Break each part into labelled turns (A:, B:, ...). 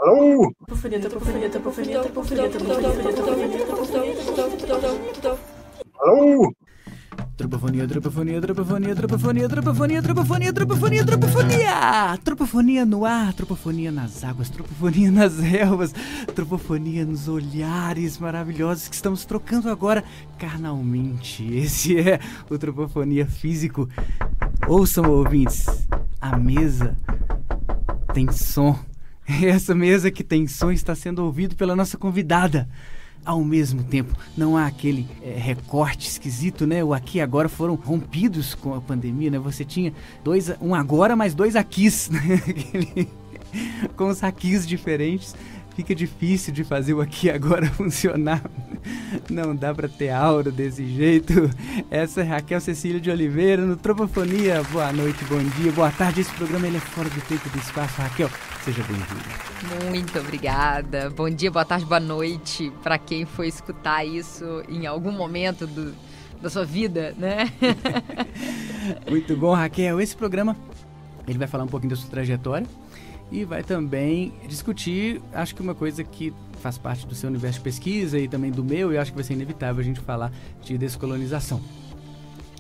A: Alô? Alô?
B: Tropofonia. Tropofonia no ar, tropofonia nas águas, tropofonia nas relvas, tropofonia nos olhares maravilhosos que estamos trocando agora carnalmente. Esse é o Tropofonia Físico. Ouçam, ouvintes, a mesa tem som. Essa mesa que tem som está sendo ouvido pela nossa convidada. Ao mesmo tempo, não há aquele recorte esquisito, né? O aqui e agora foram rompidos com a pandemia, né? Você tinha um agora mais dois aquis, né? Com os aquis diferentes. Fica difícil de fazer o aqui e agora funcionar. Não dá pra ter aura desse jeito. Essa é Raquel Cecília de Oliveira no Tropofonia. Boa noite, bom dia, boa tarde. Esse programa ele é fora do tempo e do espaço. Raquel, seja bem-vinda.
C: Muito obrigada. Bom dia, boa tarde, boa noite para quem foi escutar isso em algum momento da sua vida, né?
B: Muito bom, Raquel. Esse programa ele vai falar um pouquinho da sua trajetória e vai também discutir, acho que uma coisa que faz parte do seu universo de pesquisa e também do meu, e acho que vai ser inevitável a gente falar de descolonização.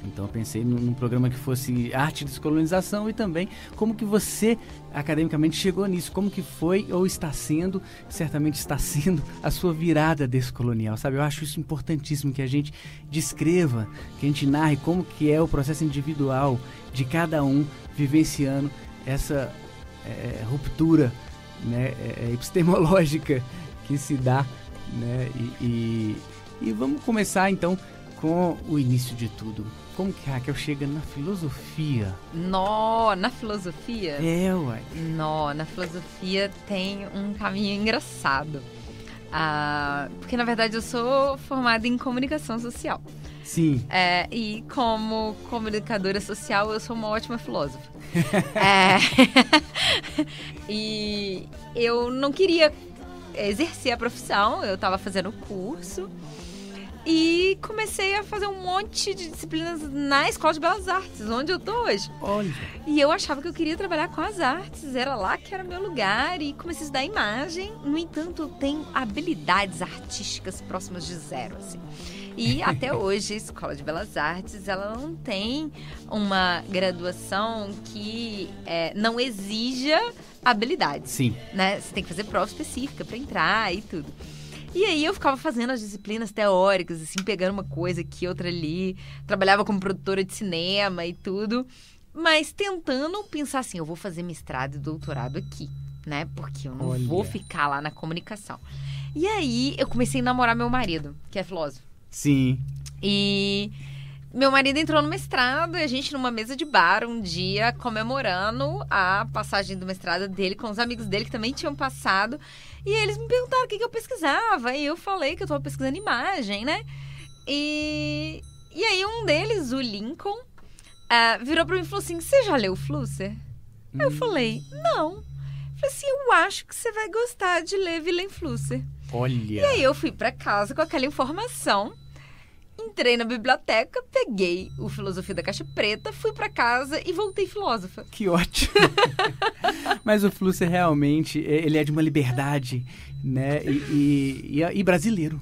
B: Então eu pensei num programa que fosse arte de descolonização e também como que você academicamente chegou nisso, como que foi ou está sendo, certamente está sendo a sua virada descolonial, sabe? Eu acho isso importantíssimo, que a gente descreva, que a gente narre como que é o processo individual de cada um vivenciando essa ruptura, né, epistemológica que se dá, né? E vamos começar então com o início de tudo. Como que a Raquel chega na filosofia?
C: Na filosofia?
B: Uai.
C: Na filosofia tem um caminho engraçado. Porque, na verdade, eu sou formada em comunicação social.
B: Sim.
C: E como comunicadora social, eu sou uma ótima filósofa. E eu não queria exercer a profissão, eu estava fazendo o curso. E comecei a fazer um monte de disciplinas na Escola de Belas Artes, onde eu tô hoje.
B: Olha.
C: E eu achava que eu queria trabalhar com as artes, era lá que era meu lugar. E comecei a estudar imagem. No entanto, eu tenho habilidades artísticas próximas de zero, assim. E até hoje, a Escola de Belas Artes, ela não tem uma graduação que não exija habilidades.
B: Sim.
C: Né? Você tem que fazer prova específica para entrar e tudo. E aí eu ficava fazendo as disciplinas teóricas, assim, pegando uma coisa aqui, outra ali. Trabalhava como produtora de cinema e tudo. Mas tentando pensar assim, eu vou fazer mestrado e doutorado aqui, né? Porque eu não vou ficar lá na comunicação. E aí eu comecei a namorar meu marido, que é filósofo.
B: Sim.
C: E meu marido entrou no mestrado e a gente numa mesa de bar um dia comemorando a passagem do mestrado dele com os amigos dele que também tinham passado. E eles me perguntaram o que eu pesquisava. E eu falei que eu estava pesquisando imagem, né? E aí um deles, o Lincoln, virou para mim e falou assim, você já leu Flusser? Aí eu falei, não. Eu falei assim, eu acho que você vai gostar de ler Wilhelm Flusser.
B: Olha.
C: E aí eu fui para casa com aquela informação. Entrei na biblioteca, peguei o Filosofia da Caixa Preta, fui pra casa e voltei filósofa.
B: Que ótimo! Mas o Flusser realmente, ele é de uma liberdade, né? E brasileiro.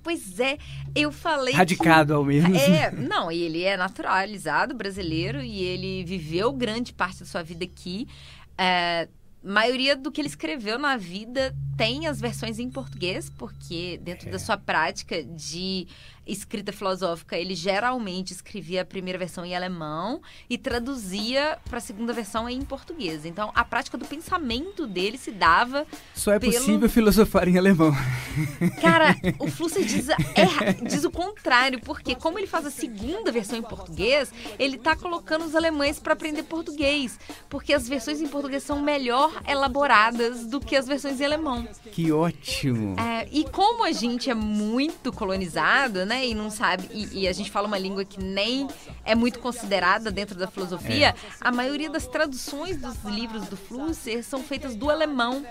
C: Pois é. Eu falei
B: radicado ao menos.
C: Não, e ele é naturalizado brasileiro e ele viveu grande parte da sua vida aqui. Maioria do que ele escreveu na vida tem as versões em português, porque dentro da sua prática de escrita filosófica, ele geralmente escrevia a primeira versão em alemão e traduzia para a segunda versão em português. Então, a prática do pensamento dele se dava...
B: Só é possível filosofar em alemão.
C: Cara, o Flusser diz o contrário, porque como ele faz a segunda versão em português, ele tá colocando os alemães para aprender português, porque as versões em português são melhor elaboradas do que as versões em alemão.
B: Que ótimo!
C: E como a gente é muito colonizado, né, e não sabe, e a gente fala uma língua que nem é muito considerada dentro da filosofia, a maioria das traduções dos livros do Flusser são feitas do alemão.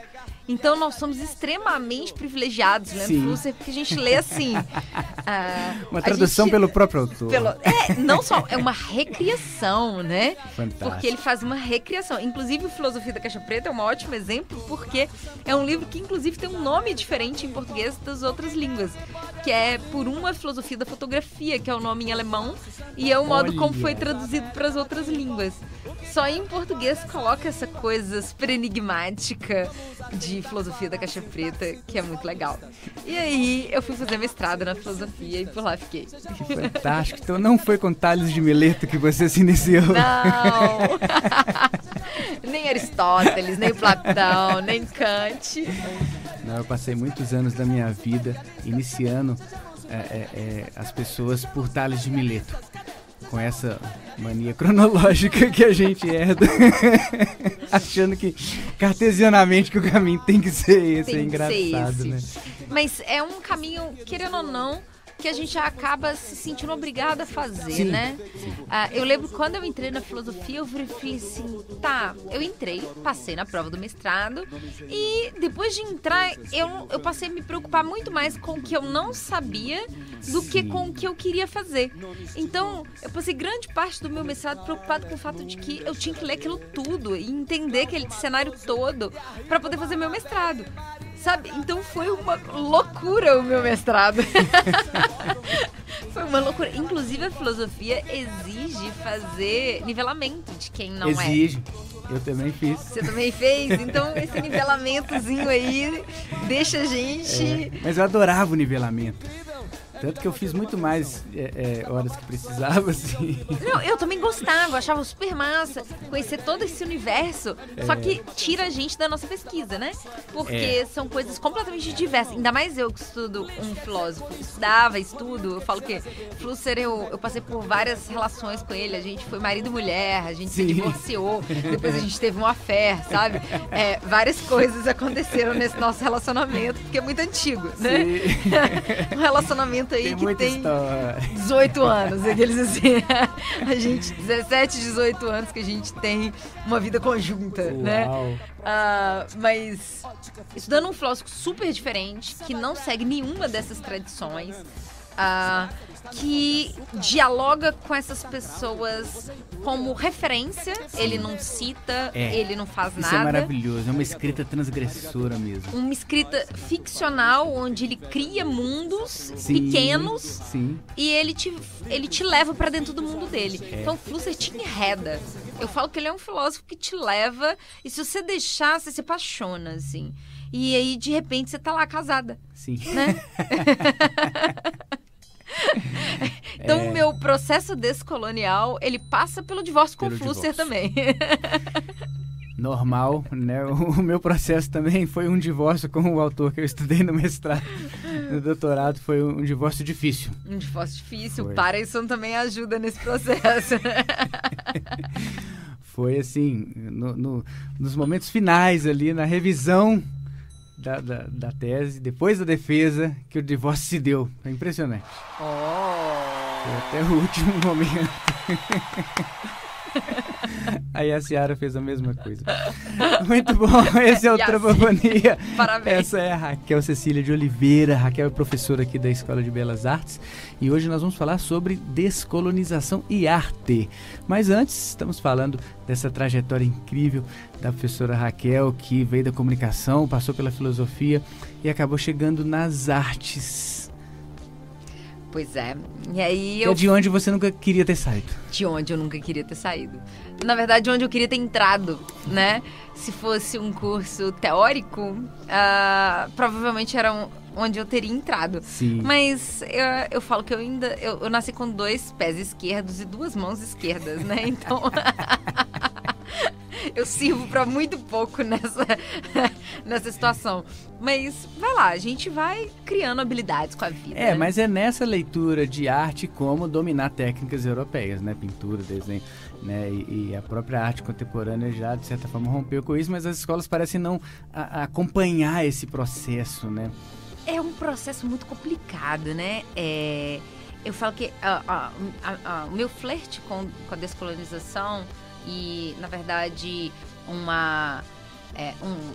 C: Então nós somos extremamente privilegiados lendo Flusser, porque a gente lê assim,
B: Uma tradução pelo próprio autor.
C: Não só, é uma recriação, né?
B: Fantástico.
C: Porque ele faz uma recriação. Inclusive, o Filosofia da Caixa Preta é um ótimo exemplo, porque é um livro que, inclusive, tem um nome diferente em português das outras línguas, que é Por uma Filosofia da Fotografia, que é o nome em alemão, e é o modo como foi traduzido para as outras línguas. Só em português coloca essa coisa super enigmática de Filosofia da Caixa Preta, que é muito legal. E aí, eu fui fazer mestrado na filosofia e por lá fiquei.
B: Que fantástico. Então não foi com Tales de Mileto que você se iniciou?
C: Não! Nem Aristóteles, nem Platão, nem Kant.
B: Não, eu passei muitos anos da minha vida iniciando as pessoas por Tales de Mileto. Com essa mania cronológica que a gente herda, achando que cartesianamente que o caminho tem que ser esse, é engraçado, né?
C: Mas é um caminho, querendo ou não, que a gente acaba se sentindo obrigada a fazer,
B: Sim.
C: né? Eu lembro quando eu entrei na filosofia, eu falei assim, eu entrei, passei na prova do mestrado e depois de entrar, eu passei a me preocupar muito mais com o que eu não sabia do que com o que eu queria fazer. Então, eu passei grande parte do meu mestrado preocupado com o fato de que eu tinha que ler aquilo tudo e entender aquele cenário todo para poder fazer meu mestrado. Sabe? Então foi uma loucura o meu mestrado. Foi uma loucura. Inclusive a filosofia exige fazer nivelamento de quem não
B: exige. Eu também fiz.
C: Você também fez? Então esse nivelamentozinho aí deixa a gente...
B: Mas eu adorava o nivelamento. Tanto que eu fiz muito mais horas que precisava, assim.
C: Não, eu também gostava, achava super massa conhecer todo esse universo, só que tira a gente da nossa pesquisa, né? Porque são coisas completamente diversas. Ainda mais eu que estudo um filósofo. Estudo. Eu falo que Flusser, eu passei por várias relações com ele. A gente foi marido e mulher, a gente se divorciou, depois a gente teve um affair, sabe? Várias coisas aconteceram nesse nosso relacionamento, porque é muito antigo, né? Um relacionamento aí
B: tem
C: que tem
B: história.
C: 18 anos, aqueles assim, a gente, 17, 18 anos que a gente tem uma vida conjunta,
B: Uau.
C: né? Mas estudando um filósofo super diferente, que não segue nenhuma dessas tradições, que dialoga com essas pessoas como referência, ele não cita, ele não faz nada.
B: Isso é maravilhoso, é uma escrita transgressora mesmo.
C: Uma escrita ficcional, onde ele cria mundos pequenos e ele te leva pra dentro do mundo dele. Então o Flusser te enreda. Eu falo que ele é um filósofo que te leva e se você deixar, você se apaixona, assim. E aí, de repente, você tá lá casada.
B: Sim.
C: Né? Então, o meu processo descolonial, ele passa pelo divórcio com o Flusser também.
B: Normal, né? O meu processo também foi um divórcio com o autor que eu estudei no mestrado. No doutorado foi um divórcio difícil.
C: Um divórcio difícil.
B: Foi.
C: O Parkinson também ajuda nesse processo.
B: Foi assim, nos momentos finais ali, na revisão da tese, depois da defesa, que o divórcio se deu. Foi impressionante. Foi até o último momento. Aí a Ciara fez a mesma coisa. Muito bom, esse é o Tropofonia.
C: Parabéns.
B: Essa é a Raquel Cecília de Oliveira. Raquel é professora aqui da Escola de Belas Artes. E hoje nós vamos falar sobre descolonização e arte. Mas antes, estamos falando dessa trajetória incrível da professora Raquel, que veio da comunicação, passou pela filosofia e acabou chegando nas artes.
C: Pois é. E aí
B: É de onde você nunca queria ter saído.
C: De onde eu nunca queria ter saído. Na verdade, de onde eu queria ter entrado, né? Se fosse um curso teórico, provavelmente era onde eu teria entrado.
B: Sim.
C: Mas eu falo que eu nasci com 2 pés esquerdos e 2 mãos esquerdas, né? Então... eu sirvo pra muito pouco nessa situação. Mas vai lá, a gente vai criando habilidades com a vida. Né?
B: Mas é nessa leitura de arte como dominar técnicas europeias, né? Pintura, desenho, né? E a própria arte contemporânea já, de certa forma, rompeu com isso, mas as escolas parecem não acompanhar esse processo, né?
C: É um processo muito complicado, né? Eu falo que o meu flerte com a descolonização e, na verdade,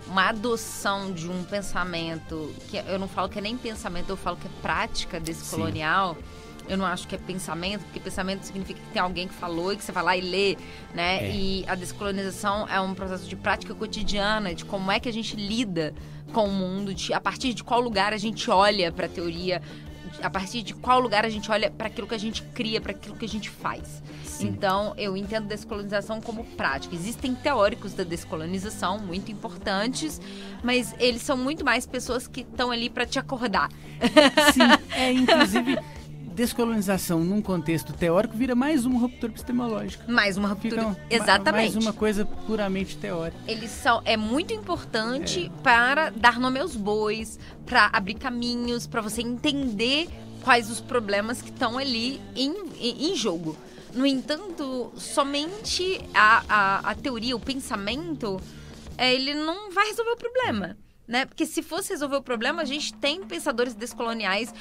C: uma adoção de um pensamento, que eu não falo que é nem pensamento, eu falo que é prática desse colonial. Eu não acho que é pensamento, porque pensamento significa que tem alguém que falou e que você vai lá e lê, né? E a descolonização é um processo de prática cotidiana, de como é que a gente lida com o mundo, a partir de qual lugar a gente olha para a teoria, a partir de qual lugar a gente olha para aquilo que a gente cria, para aquilo que a gente faz. Sim. Então, eu entendo descolonização como prática. Existem teóricos da descolonização muito importantes, mas eles são muito mais pessoas que estão ali para te acordar.
B: Sim, inclusive... Descolonização num contexto teórico vira mais uma ruptura epistemológica.
C: Mais uma ruptura, exatamente.
B: Mais uma coisa puramente teórica.
C: É muito importante para dar nome aos bois, para abrir caminhos, para você entender quais os problemas que estão ali em jogo. No entanto, somente a teoria, o pensamento, ele não vai resolver o problema. Né? Porque se fosse resolver o problema, a gente tem pensadores descoloniais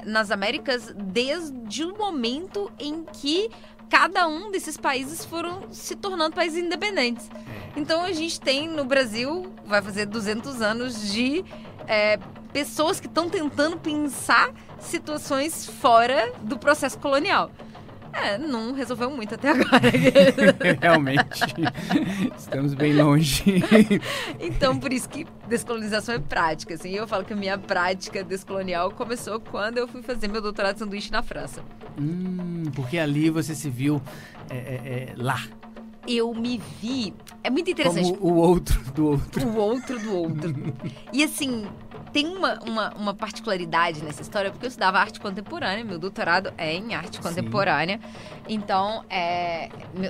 C: nas Américas desde o momento em que cada um desses países foram se tornando países independentes. Então a gente tem no Brasil, vai fazer 200 anos de pessoas que estão tentando pensar situações fora do processo colonial. Não resolveu muito até agora.
B: Realmente. Estamos bem longe.
C: Então, por isso que descolonização é prática. Assim, eu falo que a minha prática descolonial começou quando eu fui fazer meu doutorado de sanduíche na França.
B: Porque ali você se viu lá.
C: Eu me vi... É muito interessante.
B: Como o outro do outro.
C: O outro do outro. E assim... Tem uma particularidade nessa história, porque eu estudava arte contemporânea, meu doutorado é em arte contemporânea. Então,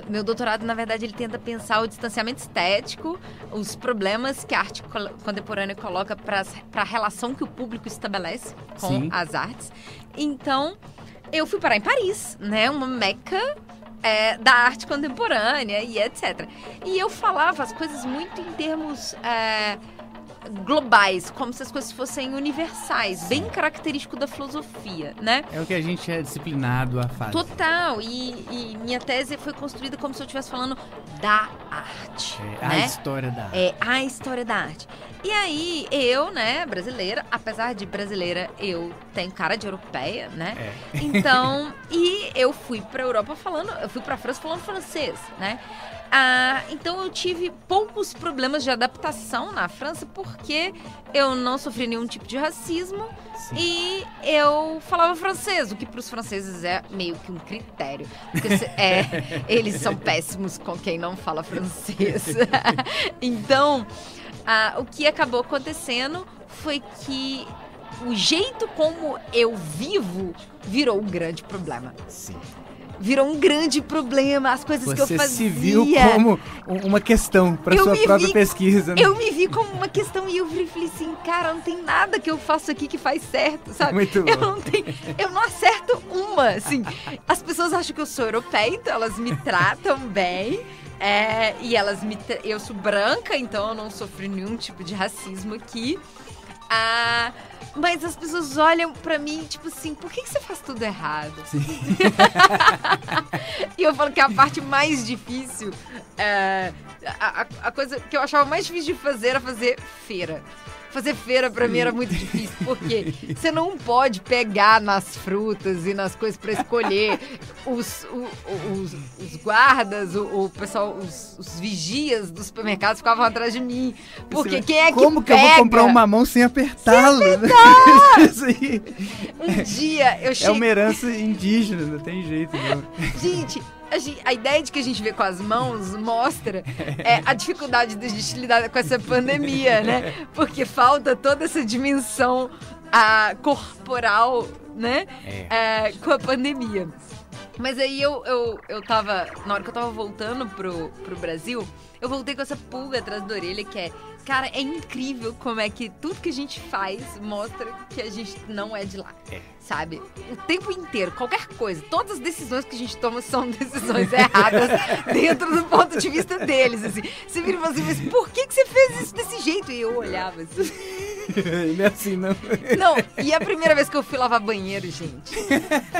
C: meu doutorado, na verdade, ele tenta pensar o distanciamento estético, os problemas que a arte contemporânea coloca para a relação que o público estabelece com as artes. Então, eu fui parar em Paris, né? Uma meca da arte contemporânea e etc. E eu falava as coisas muito em termos... globais, como se as coisas fossem universais, bem característico da filosofia, né?
B: É o que a gente é disciplinado a fazer.
C: Total, e minha tese foi construída como se eu estivesse falando da arte.
B: A história da arte.
C: A história da arte. E aí, eu, né, brasileira, apesar de brasileira, eu tenho cara de europeia, né? Então, e eu fui pra Europa eu fui pra França falando francês, né? Então eu tive poucos problemas de adaptação na França porque eu não sofri nenhum tipo de racismo e eu falava francês, o que para os franceses é meio que um critério. Porque eles são péssimos com quem não fala francês. Então, o que acabou acontecendo foi que o jeito como eu vivo virou um grande problema.
B: Sim.
C: Virou um grande problema, as coisas que eu fazia.
B: Você se viu como uma questão para sua própria pesquisa, né?
C: Eu me vi como uma questão e eu falei assim, cara, não tem nada que eu faço aqui que faz certo, sabe?
B: Muito bom.
C: Eu não acerto uma, assim. As pessoas acham que eu sou europeia, então elas me tratam bem. E eu sou branca, então eu não sofri nenhum tipo de racismo aqui. Mas as pessoas olham pra mim, tipo assim, por que você faz tudo errado?
B: Sim.
C: E eu falo que a parte mais difícil, a coisa que eu achava mais difícil de fazer era fazer feira. Fazer feira pra mim era muito difícil, porque você não pode pegar nas frutas e nas coisas pra escolher. Os guardas, o pessoal, os vigias dos supermercados ficavam atrás de mim. Porque quem é que
B: Como
C: pega?
B: Que eu vou comprar um mamão sem apertá-lo? Isso aí.
C: Um dia eu cheguei...
B: É uma herança indígena, não tem jeito não.
C: Gente... A ideia de que a gente vê com as mãos mostra a dificuldade da gente lidar com essa pandemia, né? Porque falta toda essa dimensão corporal, né? Com a pandemia. Mas aí eu tava, na hora que eu tava voltando pro Brasil, eu voltei com essa pulga atrás da orelha que cara, é incrível como é que tudo que a gente faz mostra que a gente não é de lá, sabe? O tempo inteiro, qualquer coisa, todas as decisões que a gente toma são decisões erradas dentro do ponto de vista deles, assim. Você vira e fala assim, mas por que você fez isso desse jeito? E eu olhava assim...
B: Não é assim, não.
C: Não, e a primeira vez que eu fui lavar banheiro, gente?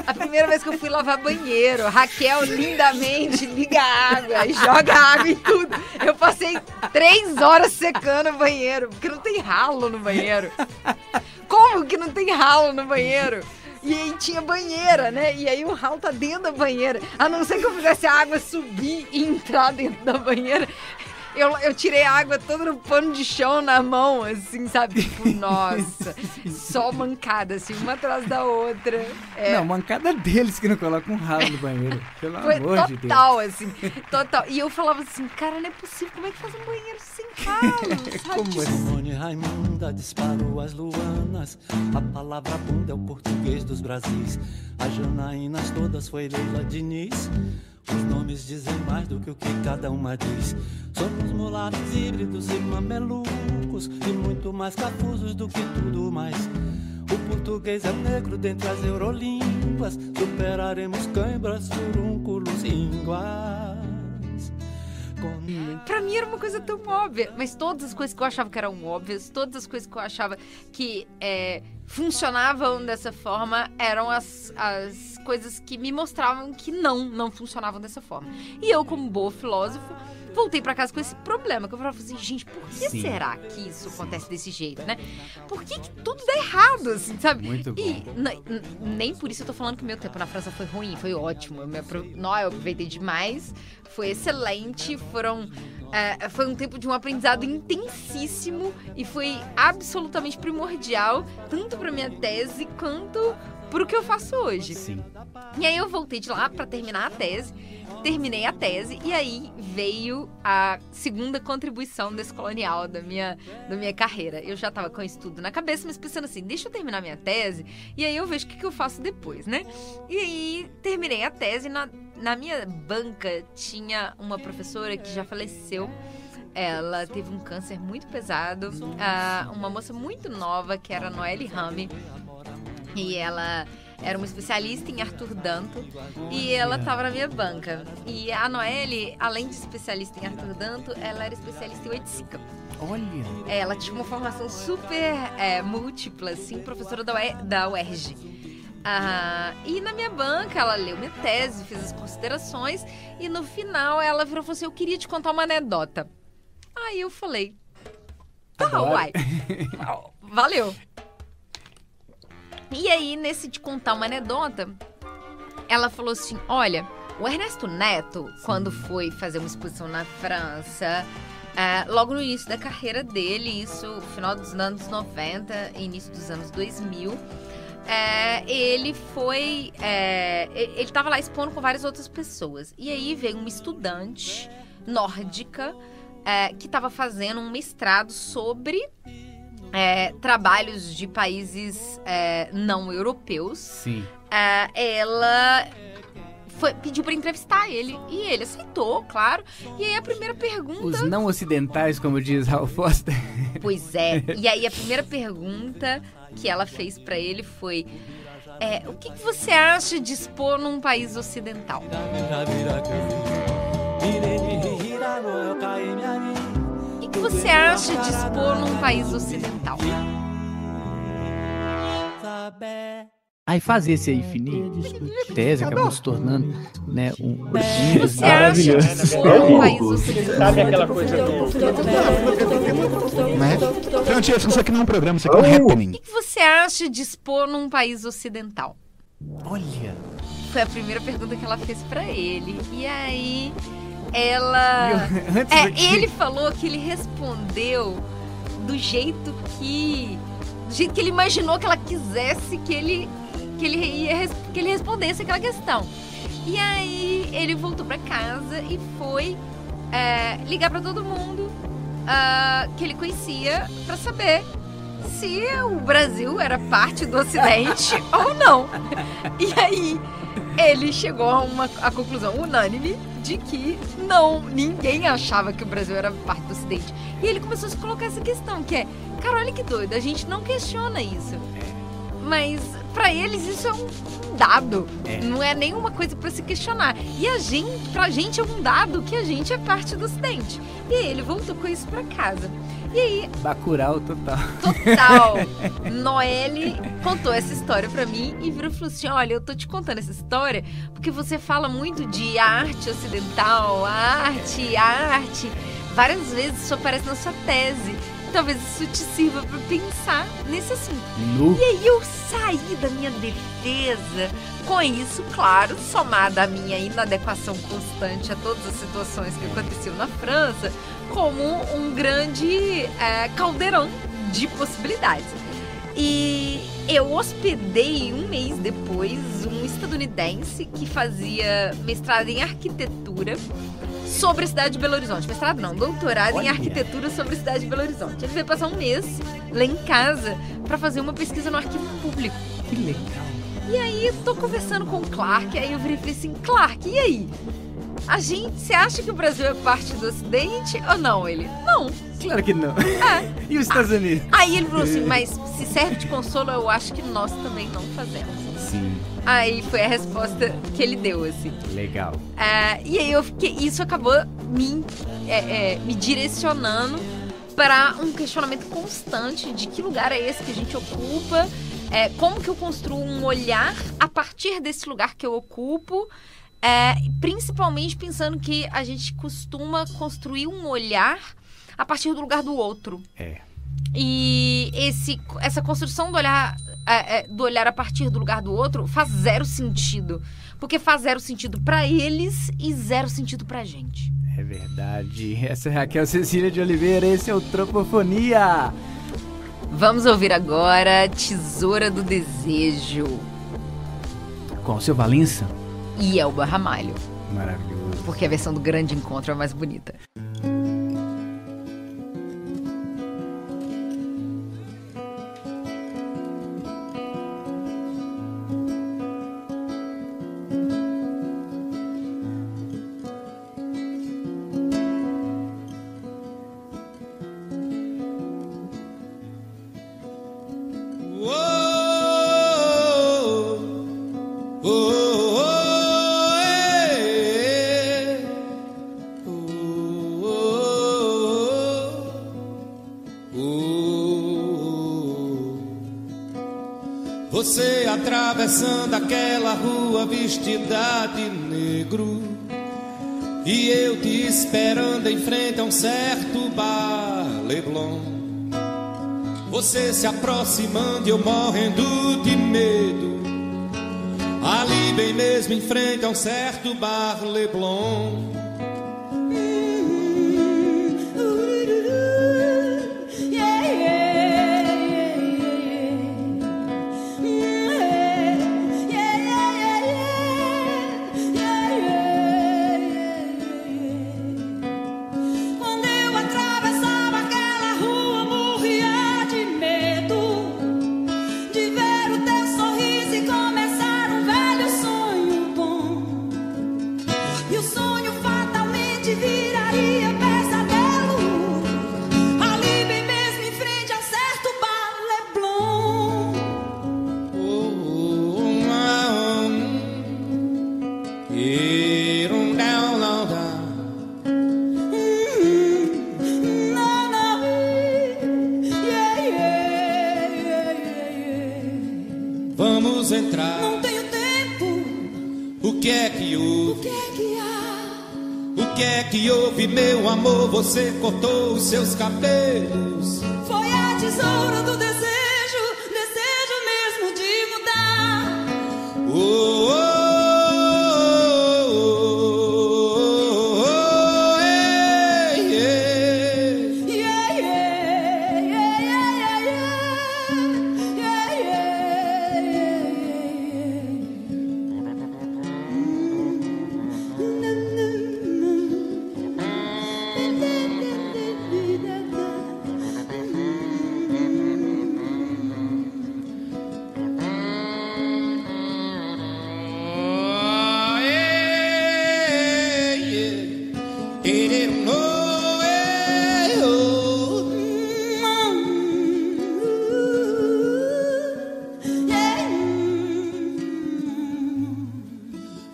C: A primeira vez que eu fui lavar banheiro, Raquel lindamente liga a água e joga água em tudo. Eu passei 3 horas secando o banheiro, porque não tem ralo no banheiro. Como que não tem ralo no banheiro? E aí tinha banheira, né? E aí o ralo tá dentro da banheira. A não ser que eu fizesse a água subir e entrar dentro da banheira. Eu tirei a água toda no pano de chão na mão, assim, sabe? Tipo, nossa, só mancada, assim, uma atrás da outra.
B: Não, mancada deles que não colocam um ralo no banheiro. Pelo
C: Foi
B: amor de Deus.
C: total, assim, total. E eu falava assim, cara, não é possível, como é que faz um banheiro sem ralo, sabe?
B: Como assim?
D: Simone Raimunda disparou as luanas. A palavra bunda é o português dos Brasis. As Janaínas todas foi Leila Diniz. Os nomes dizem mais do que o que cada uma diz. Somos mulatos híbridos e mamelucos, e muito mais cafusos do que tudo mais. O português é negro dentre as eurolínguas. Superaremos cãibras, furúnculos, ínguas.
C: Pra mim era uma coisa tão óbvia, mas todas as coisas que eu achava que eram óbvias, todas as coisas que eu achava que funcionavam dessa forma, eram as coisas que me mostravam que não funcionavam dessa forma. E eu, como boa filósofo, voltei pra casa com esse problema, que eu falava assim, gente, por que será que isso acontece desse jeito, né? Por que tudo dá errado, assim, sabe?
B: Muito bom.
C: E nem por isso eu tô falando que o meu tempo na França foi ruim, foi ótimo. Eu aproveitei demais, foi excelente, foi um tempo de um aprendizado intensíssimo e foi absolutamente primordial, tanto pra minha tese quanto pro que eu faço hoje.
B: Sim.
C: E aí eu voltei de lá pra terminar a tese, terminei a tese e aí veio a segunda contribuição descolonial da minha carreira. Eu já tava com isso tudo na cabeça, mas pensando assim, deixa eu terminar minha tese e aí eu vejo o que eu faço depois, né? E aí terminei a tese, na minha banca tinha uma professora que já faleceu. Ela teve um câncer muito pesado, uma moça muito nova que era a Noelle Rame. E ela era uma especialista em Arthur Danto e ela estava na minha banca. E a Noelle, além de especialista em Arthur Danto, ela era especialista em Oiticica.
B: Olha.
C: Ela tinha uma formação super múltipla, assim, professora da UERJ. E na minha banca, ela leu minha tese, fez as considerações e no final ela virou e falou assim, eu queria te contar uma anedota. Aí eu falei, uai, valeu. E aí, nesse de contar uma anedota, ela falou assim, olha, o Ernesto Neto, quando foi fazer uma exposição na França, logo no início da carreira dele, isso, final dos anos 90, início dos anos 2000, ele foi, ele estava lá expondo com várias outras pessoas. E aí veio uma estudante nórdica que estava fazendo um mestrado sobre trabalhos de países não europeus.
B: Sim.
C: Ela pediu para entrevistar ele e ele aceitou, claro. E aí a primeira pergunta...
B: Os não ocidentais, como diz Hal Foster.
C: Pois é. E aí a primeira pergunta que ela fez para ele foi... o que você acha de expor num país ocidental? O que você acha de expor num país ocidental?
B: Aí fazer esse aí fininho, tese, acabou se tornando, né, um
C: O que você acha
B: maravilhoso.
C: de expor num país ocidental?
A: Sabe aquela coisa do...
E: Né? Francesco, isso aqui não é um programa, isso aqui é um happening.
C: O que você acha de expor num país ocidental?
B: Olha.
C: Foi a primeira pergunta que ela fez pra ele. E aí, ela... ele falou que ele respondeu do jeito que ele imaginou que ela quisesse que ele respondesse aquela questão. E aí, ele voltou pra casa e foi ligar pra todo mundo que ele conhecia pra saber se o Brasil era parte do Ocidente ou não. E aí, ele chegou a conclusão unânime de que ninguém achava que o Brasil era parte do Ocidente. E ele começou a se colocar essa questão, que cara, olha que doido, a gente não questiona isso. mas pra eles isso é um dado. Não é nenhuma coisa pra se questionar. E pra gente é um dado que a gente é parte do Ocidente. E aí ele voltou com isso pra casa. E aí...
B: Bacurau total.
C: Total. Noelle contou essa história pra mim e virou e falou assim, olha, eu tô te contando essa história porque você fala muito de arte ocidental, a arte. Várias vezes isso aparece na sua tese. Talvez isso te sirva pra pensar nesse assunto. E aí eu saí da minha defesa com isso, claro, somada à minha inadequação constante a todas as situações que aconteciam na França, como um grande caldeirão de possibilidades. E eu hospedei um mês depois um estadunidense que fazia mestrado em arquitetura sobre a cidade de Belo Horizonte. Mestrado não, doutorado em arquitetura sobre a cidade de Belo Horizonte. Ele veio passar um mês lá em casa para fazer uma pesquisa no arquivo público.
B: Que legal.
C: E aí eu tô conversando com o Clark, aí eu virei e falei assim, Clark, e aí? Você acha que o Brasil é parte do Ocidente ou não? Ele, não.
B: Claro que não. E os Estados Unidos?
C: Aí ele falou assim, mas se serve de consolo, eu acho que nós também não fazemos.
B: Sim.
C: Aí foi a resposta que ele deu, assim.
B: Legal.
C: E aí isso acabou me direcionando para um questionamento constante de que lugar é esse que a gente ocupa, como que eu construo um olhar a partir desse lugar que eu ocupo, principalmente pensando que a gente costuma construir um olhar a partir do lugar do outro. E essa construção do olhar a partir do lugar do outro faz zero sentido. Porque faz zero sentido pra eles e zero sentido pra gente.
B: É verdade. Essa é Raquel Cecília de Oliveira, esse é o Tropofonia.
C: Vamos ouvir agora Tesoura do Desejo.
B: Com o seu Valença?
C: E Elba Ramalho.
B: Maravilhoso.
C: Porque a versão do Grande Encontro é mais bonita.
F: Você atravessando aquela rua vestida de negro, e eu te esperando em frente a um certo bar Leblon. Você se aproximando e eu morrendo de medo, ali bem mesmo em frente a um certo bar Leblon. Vamos entrar.
G: Não tenho tempo.
F: O que é que houve?
G: O que é que há?
F: O que é que houve, meu amor? Você cortou os seus cabelos.
G: Foi a tesoura do desejo, desejo mesmo de mudar.
F: Oh, oh, oh, oh, oh, hey, hey.
G: Yeah, yeah, yeah, yeah, yeah, yeah, yeah, yeah.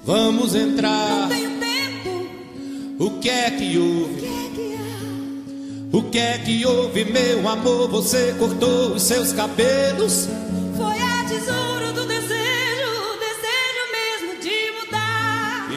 F: vamos entrar.
G: Não tenho tempo.
F: O que é que houve? O que é que houve, meu amor? Você cortou os seus cabelos?
G: Foi a tesoura do desejo, desejo mesmo de mudar.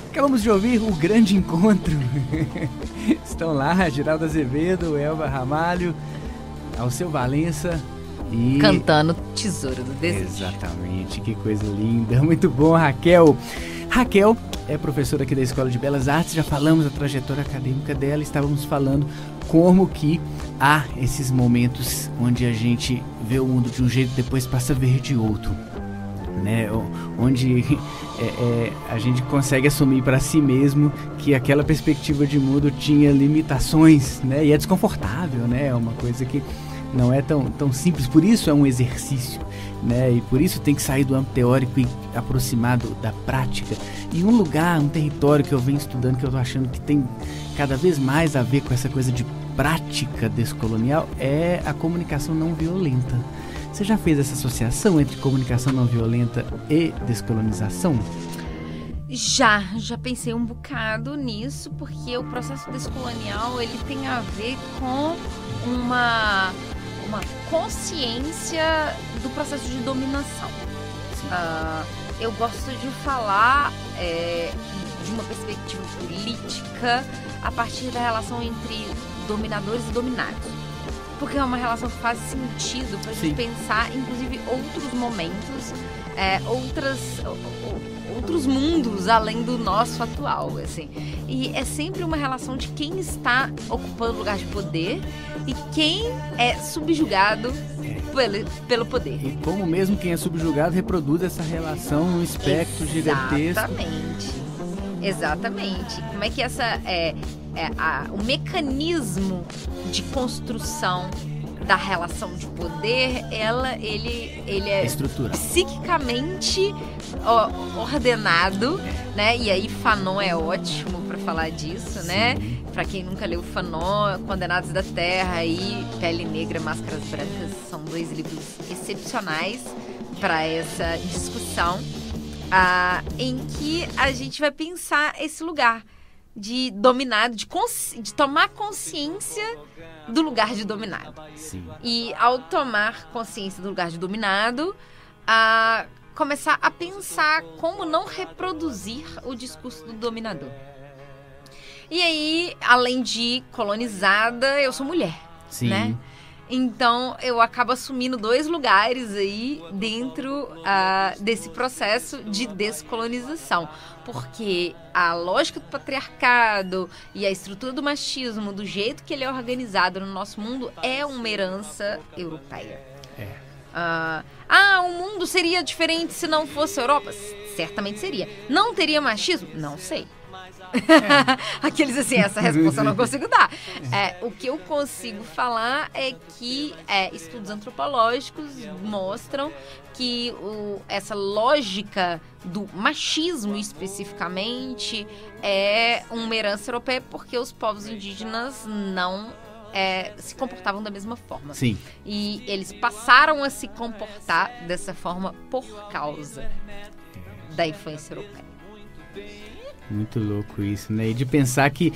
B: Acabamos de ouvir o grande encontro. Estão lá Geraldo Azevedo, Elba Ramalho, Alceu Valença e...
C: Cantando Tesouro do Desejo.
B: Exatamente, que coisa linda. Muito bom, Raquel. Raquel é professora aqui da Escola de Belas Artes, já falamos da trajetória acadêmica dela, estávamos falando como que há esses momentos onde a gente vê o mundo de um jeito e depois passa a ver de outro. Né, onde a gente consegue assumir para si mesmo que aquela perspectiva de mundo tinha limitações, né, e é desconfortável, né, é uma coisa que não é tão simples, por isso é um exercício, né, e por isso tem que sair do âmbito teórico e aproximar da prática. E um lugar, um território que eu venho estudando, que eu tô achando que tem cada vez mais a ver com essa coisa de prática descolonial, é a comunicação não violenta. Você já fez essa associação entre comunicação não violenta e descolonização?
C: Já pensei um bocado nisso, porque o processo descolonial ele tem a ver com uma consciência do processo de dominação. Eu gosto de falar de uma perspectiva política a partir da relação entre dominadores e dominados. Porque é uma relação que faz sentido para a gente pensar, inclusive, outros momentos, outros mundos além do nosso atual, assim. E é sempre uma relação de quem está ocupando lugar de poder e quem é subjugado pelo poder.
B: E como mesmo quem é subjugado reproduz essa relação num espectro gigantesco.
C: Exatamente. Como é que o mecanismo de construção da relação de poder, ele é psiquicamente ordenado, né? E aí Fanon é ótimo para falar disso, né? Para quem nunca leu Fanon, Condenados da Terra e Pele Negra, Máscaras Brancas são dois livros excepcionais para essa discussão. Em que a gente vai pensar esse lugar de dominado, de tomar consciência do lugar de dominado.
B: Sim.
C: E ao tomar consciência do lugar de dominado, começar a pensar como não reproduzir o discurso do dominador. E aí, além de colonizada, eu sou mulher,
B: Sim.
C: né? Então, eu acabo assumindo dois lugares aí dentro desse processo de descolonização. Porque a lógica do patriarcado e a estrutura do machismo, do jeito que ele é organizado no nosso mundo, é uma herança europeia. O mundo seria diferente se não fosse a Europa? Certamente seria. Não teria machismo? Não sei. Aqueles assim, essa resposta eu não consigo dar. O que eu consigo falar é que estudos antropológicos mostram que essa lógica do machismo especificamente é uma herança europeia, porque os povos indígenas não se comportavam da mesma forma.
B: Sim.
C: E eles passaram a se comportar dessa forma por causa da influência europeia.
B: Muito louco isso, né? E de pensar que,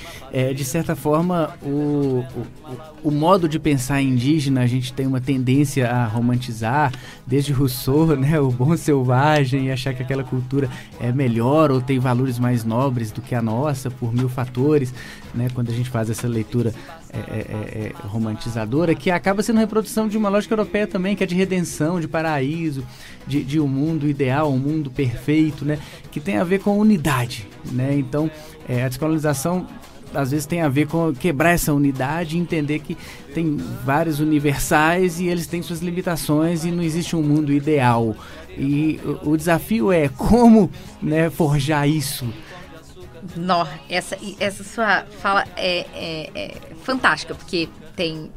B: de certa forma, o modo de pensar indígena, a gente tem uma tendência a romantizar, desde Rousseau, né? O bom selvagem, e achar que aquela cultura é melhor ou tem valores mais nobres do que a nossa, por mil fatores, né? Quando a gente faz essa leitura romantizadora, que acaba sendo reprodução de uma lógica europeia também, que é de redenção, de paraíso, de um mundo ideal, um mundo perfeito, né? Que tem a ver com unidade, né? Então, a descolonização às vezes tem a ver com quebrar essa unidade e entender que tem vários universais e eles têm suas limitações e não existe um mundo ideal. E o desafio é como, né, forjar isso.
C: Essa sua fala é fantástica, porque tem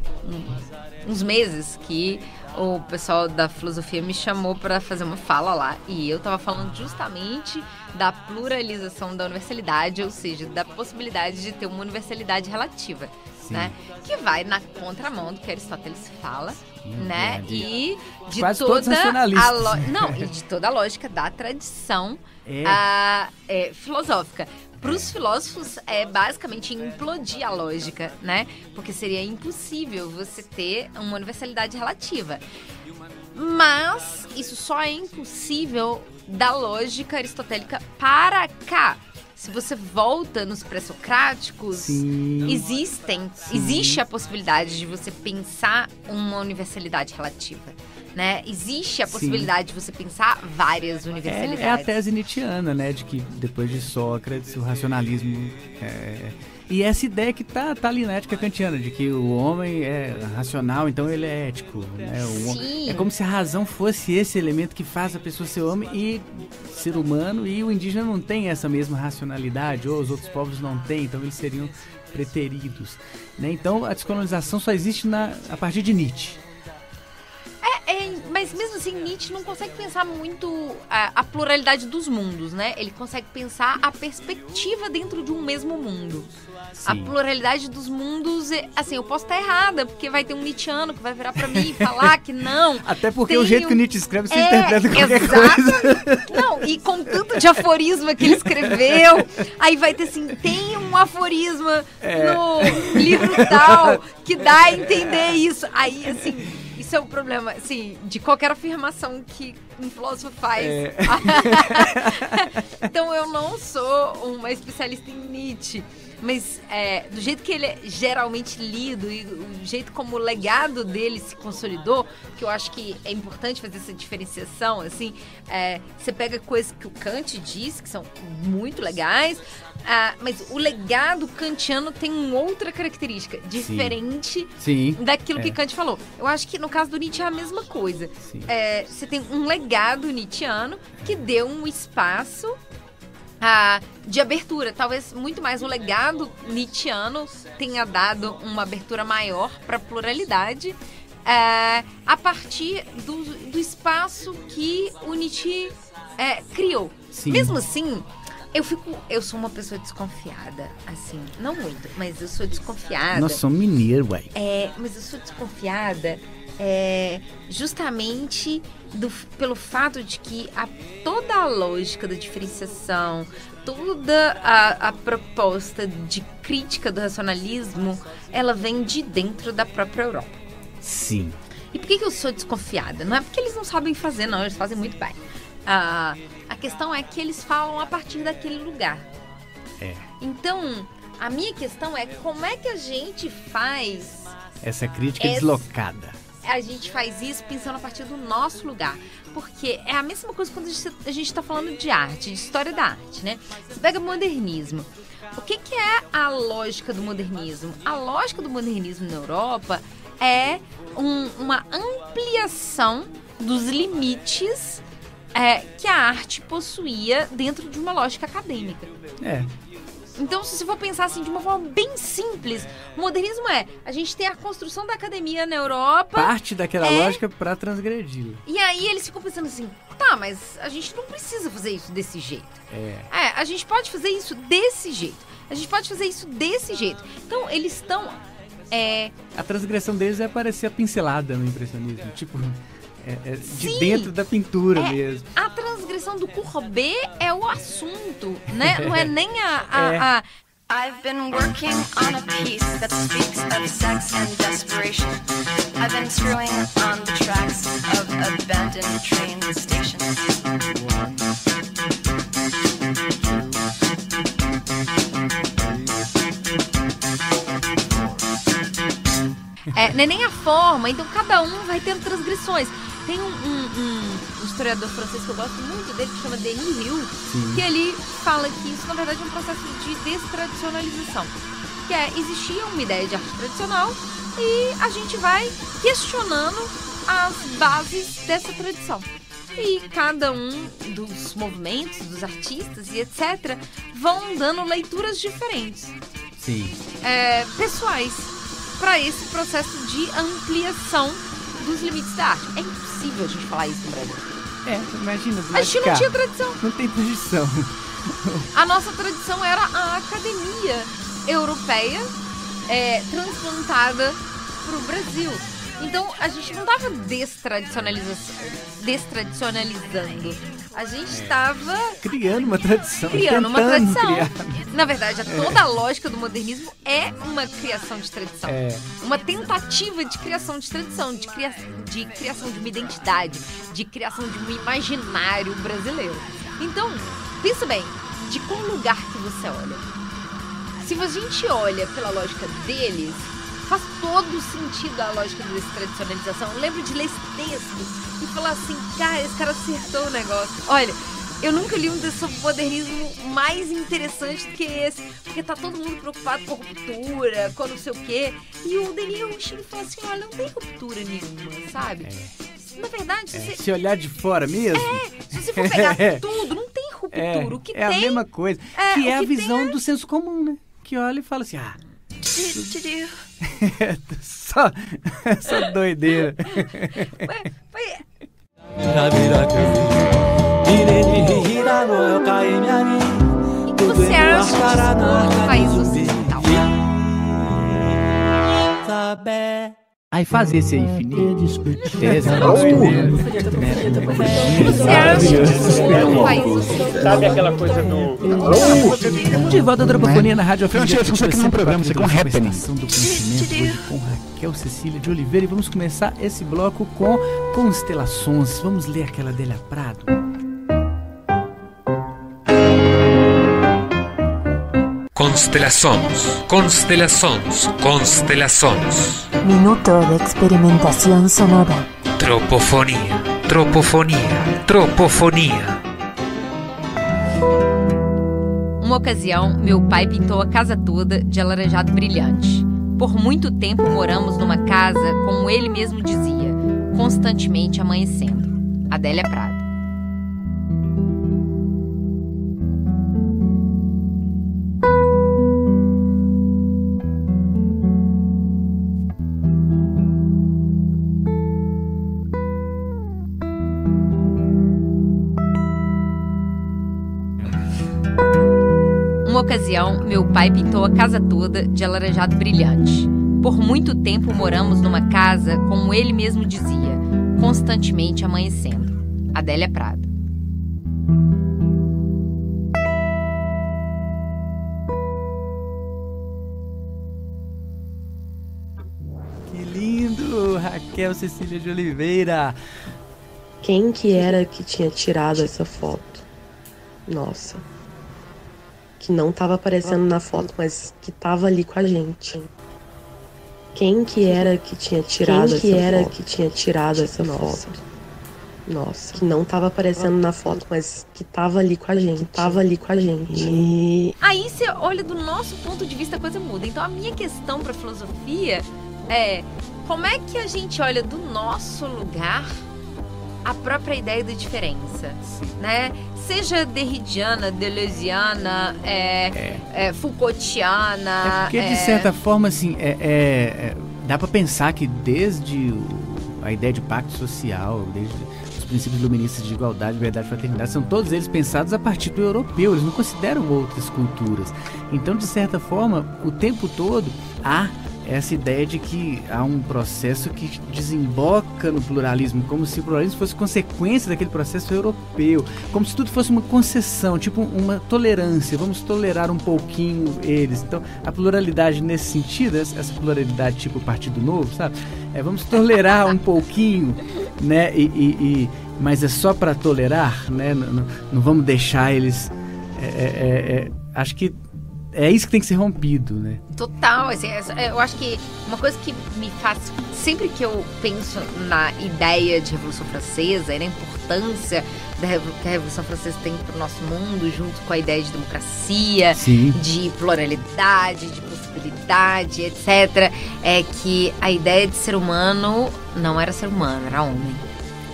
C: uns meses que o pessoal da filosofia me chamou para fazer uma fala lá, e eu estava falando justamente da pluralização da universalidade, ou seja, da possibilidade de ter uma universalidade relativa, né? Que vai na contramão do que Aristóteles fala, né? E de
B: quase todos racionalistas.
C: E de toda a lógica da tradição filosófica. Para os filósofos, é basicamente implodir a lógica, né? Porque seria impossível você ter uma universalidade relativa. Mas isso só é impossível da lógica aristotélica para cá. Se você volta nos pré-socráticos, existe a possibilidade de você pensar uma universalidade relativa. Né? Existe a possibilidade de você pensar várias universalidades.
B: É a tese nietzschiana, né? De que depois de Sócrates, o racionalismo... E essa ideia que tá ali na ética kantiana, de que o homem é racional, então ele é ético. Né? É como se a razão fosse esse elemento que faz a pessoa ser homem e ser humano, e o indígena não tem essa mesma racionalidade, ou os outros povos não têm, então eles seriam preteridos. Né? Então a descolonização só existe a partir de Nietzsche.
C: Mas mesmo assim, Nietzsche não consegue pensar muito a pluralidade dos mundos, né? Ele consegue pensar a perspectiva dentro de um mesmo mundo. Sim. A pluralidade dos mundos, assim, eu posso estar errada, porque vai ter um nietzschiano que vai virar pra mim e falar que não.
B: Até porque o jeito que o Nietzsche escreve, você interpreta qualquer coisa.
C: Não, e com tanto de aforisma que ele escreveu, aí vai ter assim, tem um aforisma no livro tal que dá a entender isso. Aí, assim... Isso é o problema, assim, de qualquer afirmação que um filósofo faz. Então, eu não sou uma especialista em Nietzsche, mas do jeito que ele é geralmente lido e o jeito como o legado dele se consolidou, que eu acho que é importante fazer essa diferenciação, assim, você pega coisas que o Kant diz, que são muito legais, mas o legado kantiano tem uma outra característica, diferente daquilo que Kant falou. Eu acho que no caso do Nietzsche é a mesma coisa. Você tem um legado nietzschiano que deu um espaço de abertura. Talvez muito mais o legado nietzschiano tenha dado uma abertura maior para a pluralidade a partir do espaço que o Nietzsche criou. Sim. Mesmo assim, eu sou uma pessoa desconfiada, assim, não muito, mas eu sou desconfiada.
B: Nós somos mineiros, uai.
C: Mas eu sou desconfiada justamente pelo fato de que toda a lógica da diferenciação, toda a proposta de crítica do racionalismo, ela vem de dentro da própria Europa.
B: Sim.
C: E por que eu sou desconfiada? Não é porque eles não sabem fazer, não, eles fazem muito bem. A questão é que eles falam a partir daquele lugar. Então, a minha questão é como é que a gente faz...
B: Essa crítica deslocada.
C: A gente faz isso pensando a partir do nosso lugar. Porque é a mesma coisa quando a gente está falando de arte, de história da arte, né? Você pega modernismo. O que é a lógica do modernismo? A lógica do modernismo na Europa é uma ampliação dos limites que a arte possuía dentro de uma lógica acadêmica. Então, se você for pensar assim de uma forma bem simples, o modernismo a gente tem a construção da academia na Europa.
B: Parte daquela lógica para transgredi-la.
C: E aí eles ficam pensando assim, tá, mas a gente não precisa fazer isso desse jeito. A gente pode fazer isso desse jeito. A gente pode fazer isso desse jeito. Então, eles estão...
B: A transgressão deles é parecer a pincelada no impressionismo. Tipo... de dentro da pintura mesmo.
C: A transgressão questão do courbet é o assunto, né? Não é nem
H: I've been working on a piece that speaks of sex and desperation. I've been screwing on the tracks of abandoned train stations.
C: Não é nem a forma, então cada um vai tendo transgressões. Tem um historiador francês que eu gosto muito dele, que chama Denis Riou, que ele fala que isso, na verdade, é um processo de destradicionalização. Que existia uma ideia de arte tradicional e a gente vai questionando as bases dessa tradição. E cada um dos movimentos, dos artistas e etc. vão dando leituras diferentes.
B: Sim.
C: Pessoais, para esse processo de ampliação dos limites da arte. É impossível a gente falar isso no Brasil.
B: Imagina.
C: A gente não tinha tradição.
B: Não tem tradição.
C: A nossa tradição era a academia europeia transplantada para o Brasil. Então, a gente não estava destradicionalizando. A gente estava
B: criando uma tradição.
C: Na verdade, toda a lógica do modernismo é uma criação de tradição. Uma tentativa de criação de tradição, de criação de uma identidade, de criação de um imaginário brasileiro. Então, pensa bem, de qual lugar que você olha? Se a gente olha pela lógica deles, faz todo sentido a lógica da destradicionalização. Eu lembro de ler esse texto e falar assim, cara, esse cara acertou o negócio. Olha, eu nunca li um texto sobre modernismo mais interessante do que esse, porque tá todo mundo preocupado com ruptura, com não sei o quê. E o Denis chega e fala assim, olha, não tem ruptura nenhuma, sabe? Na verdade,
B: se olhar de fora mesmo.
C: Se você for pegar tudo, não tem ruptura. O que tem
B: a mesma coisa. Que é a visão do senso comum, né? Que olha e fala assim, só doideira.
C: E que você acha do país ocidental?
B: Aí faz esse aí, fininho.
C: Você acha do país ocidental?
A: Sabe aquela coisa do...
B: De volta à Tropofonia na Rádio
E: Francesco, isso aqui não é um programa, isso aqui é um happening.
B: Do conhecimento hoje com Raquel Cecília de Oliveira. E vamos começar esse bloco com constelações. Vamos ler aquela Adélia Prado.
I: Constelações, constelações, constelações.
J: Minuto de experimentación sonora.
I: Tropofonia, tropofonia, tropofonia.
C: Uma ocasião, meu pai pintou a casa toda de alaranjado brilhante. Por muito tempo moramos numa casa, como ele mesmo dizia, constantemente amanhecendo. Adélia Prado. Uma ocasião, meu pai pintou a casa toda de alaranjado brilhante. Por muito tempo moramos numa casa, como ele mesmo dizia, constantemente amanhecendo. Adélia Prado.
B: Que lindo! Raquel Cecília de Oliveira.
K: Quem que era que tinha tirado essa foto? Nossa. Que não estava aparecendo na foto, mas que estava ali com a gente. Quem que era que tinha tirado essa foto? Nossa, que não estava aparecendo na foto, mas que estava ali com a gente.
C: Aí você olha do nosso ponto de vista, a coisa muda. Então a minha questão para filosofia é como é que a gente olha do nosso lugar a própria ideia da diferença, né? Seja derridiana, deleuziana, Foucaultiana.
B: Porque de certa forma, assim, dá para pensar que desde a ideia de pacto social, desde os princípios iluministas de igualdade, verdade e fraternidade, são todos eles pensados a partir do europeu, eles não consideram outras culturas. Então, de certa forma, o tempo todo há essa ideia de que há um processo que desemboca no pluralismo, como se o pluralismo fosse consequência daquele processo europeu, como se tudo fosse uma concessão, tipo uma tolerância, vamos tolerar um pouquinho eles. Então, a pluralidade nesse sentido, essa pluralidade tipo Partido Novo, sabe? Vamos tolerar um pouquinho, né? Mas é só para tolerar, né? Não vamos deixar eles... acho que é isso que tem que ser rompido, né?
C: Total, assim, eu acho que uma coisa que me faz, sempre que eu penso na ideia de Revolução Francesa e na importância que a Revolução Francesa tem para o nosso mundo, junto com a ideia de democracia,
B: Sim.
C: de pluralidade, de possibilidade, etc., é que a ideia de ser humano não era ser humano, era homem.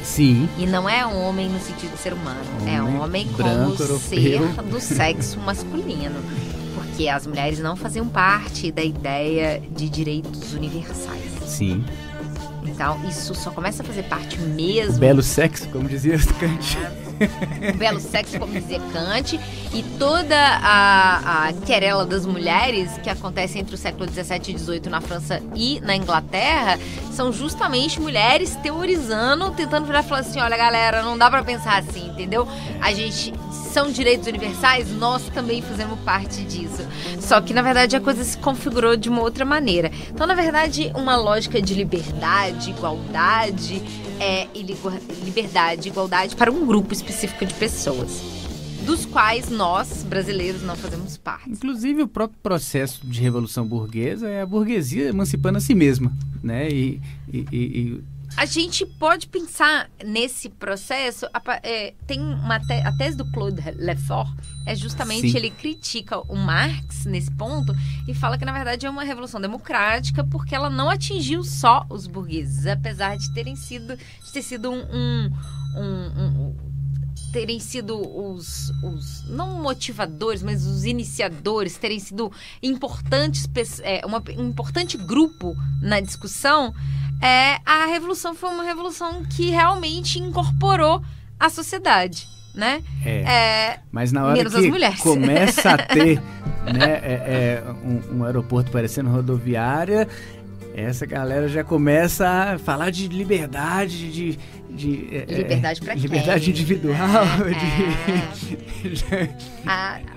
B: Sim.
C: E não é homem no sentido de ser humano, é homem
B: branco,
C: como
B: europeu.
C: ser do sexo masculino. Porque as mulheres não faziam parte da ideia de direitos universais.
B: Sim.
C: Então, isso só começa a fazer parte mesmo...
B: O belo sexo, como dizia Kant.
C: O belo sexo, como dizia Kant. E toda a querela das mulheres que acontece entre o século XVII e XVIII na França e na Inglaterra são justamente mulheres teorizando, tentando virar e falar assim, olha galera, não dá pra pensar assim, entendeu? A gente... São direitos universais, nós também fazemos parte disso. Só que, na verdade, a coisa se configurou de uma outra maneira. Então, na verdade, uma lógica de liberdade, igualdade, liberdade, igualdade para um grupo específico de pessoas, dos quais nós, brasileiros, não fazemos parte.
B: Inclusive, o próprio processo de revolução burguesa é a burguesia emancipando a si mesma, né?
C: A gente pode pensar nesse processo, tem a tese do Claude Lefort, justamente
B: Sim.
C: Ele critica o Marx nesse ponto e fala que na verdade é uma revolução democrática porque ela não atingiu só os burgueses, apesar de ter sido terem sido os não motivadores, mas os iniciadores, terem sido importantes, um importante grupo na discussão. A revolução foi uma revolução que realmente incorporou a sociedade, né?
B: Mas na hora que começa a ter né, um aeroporto parecendo rodoviária, essa galera já começa a falar de liberdade,
C: liberdade para quem?
B: Liberdade individual.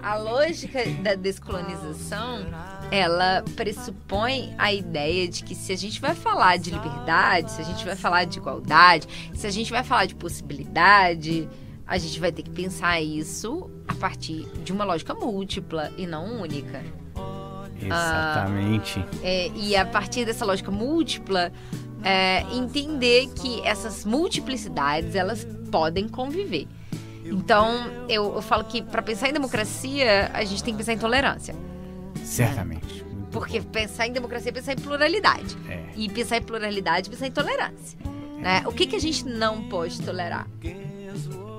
C: A lógica da descolonização, ela pressupõe a ideia de que se a gente vai falar de liberdade, se a gente vai falar de igualdade, se a gente vai falar de possibilidade, a gente vai ter que pensar isso a partir de uma lógica múltipla e não única.
B: Exatamente.
C: E a partir dessa lógica múltipla, entender que essas multiplicidades, elas podem conviver. Então, eu falo que para pensar em democracia, a gente tem que pensar em tolerância.
B: Certamente.
C: Porque pensar em democracia é pensar em pluralidade. E pensar em pluralidade é pensar em tolerância. Né? O que a gente não pode tolerar?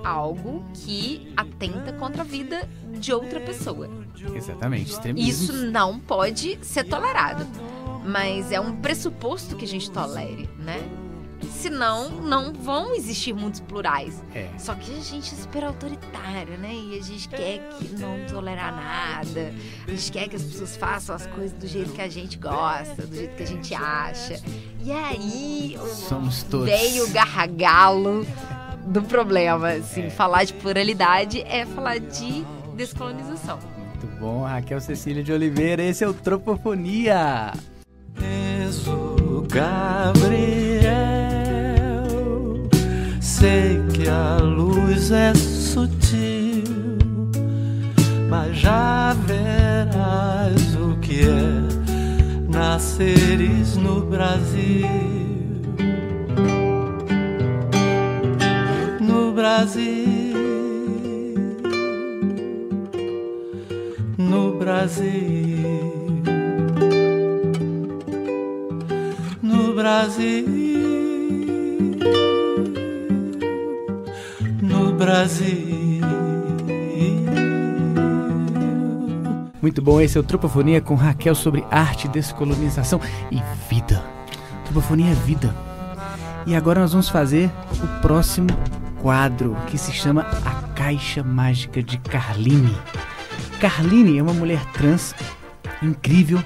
C: Algo que atenta contra a vida de outra pessoa.
B: Exatamente. Extremismo.
C: Isso não pode ser tolerado. Mas é um pressuposto que a gente tolere, né? Senão, não vão existir mundos plurais. Só que a gente é super autoritário, né? E a gente quer que não tolerar nada. A gente quer que as pessoas façam as coisas do jeito que a gente gosta, do jeito que a gente acha. E aí,
B: somos todos.
C: Veio o gargalo do problema, assim. Falar de pluralidade é falar de descolonização.
B: Muito bom, Raquel Cecília de Oliveira, esse é o Tropofonia.
D: Enzo Gabriel, sei que a luz é sutil, mas já verás o que é nasceres no Brasil. No Brasil, no Brasil, no Brasil, no Brasil.
B: Muito bom, esse é o Tropofonia com Raquel sobre arte, descolonização e vida. Tropofonia é vida. E agora nós vamos fazer o próximo quadro, que se chama A Caixa Mágica de Carline. Carline é uma mulher trans incrível